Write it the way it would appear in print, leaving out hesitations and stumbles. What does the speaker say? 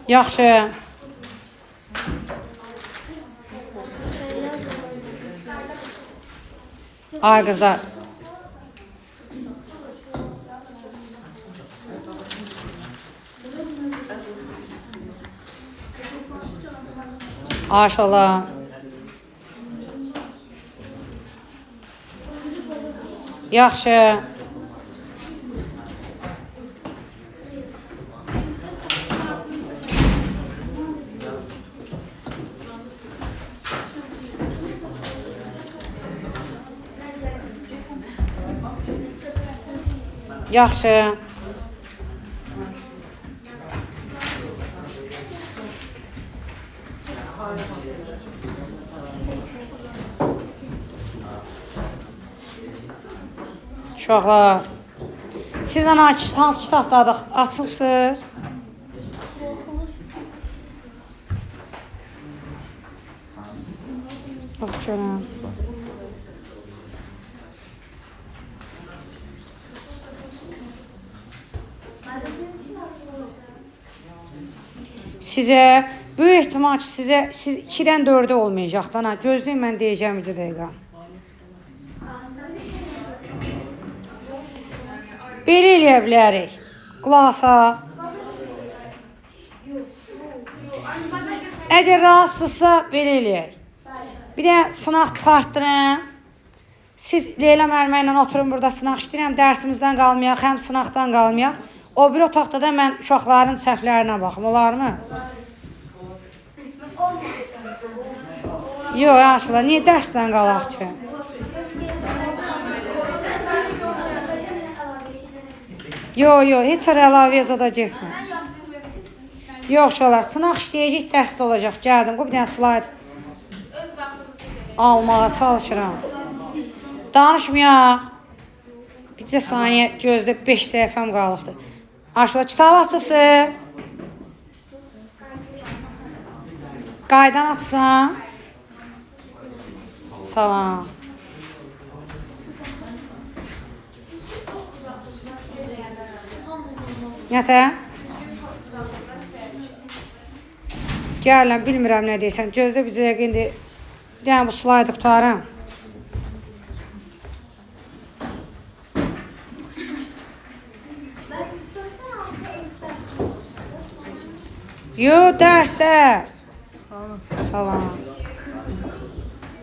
Yaxşı. Ay qızlar. Maşallah. Yaxşı. Yaxşı. Uşaqlar, sizlə hansı kitabdadıq? Açıbsınız? Bax görəm. Sizə, böyük ehtimal ki, siz 2-dən 4-ə olmayacaqdan, gözləyin, mən deyəcəm 1 dəqiqə. Belə eləyə bilərik. Qulaq asaq. Əgər razısızsa, belə eləyək. Bir də sınaq çıxartdırın. Siz Leyla müəllimə ilə oturun burada sınaq işləyirəm. Dərsimizdən qalmayaq, həm sınaqdan qalmayaq. O bir otaqda da mən uşaqların səhvlərinə baxım. Olar mı? Yox, yaşlılar. Niyə dərsdən qalaq ki? Yox, heç ara əlavəyə zada getmə. Yox, uşaqlar, sınaq işləyəcək, dərsdə olacaq. Gəldim, bir dənə slayd almağa çalışıram. Danışmayaq. Bircə saniyə gözdə 5 səhifəm qalıbdır. Aşılar, kitabı açıbsınız? Qaydan açsan? Salam. Nətə? Gələm, bilmirəm nə deyəsən. Gözdə bir dəqiqə indi yəni bu slaydı qutarım. Yox, dərs. Salam.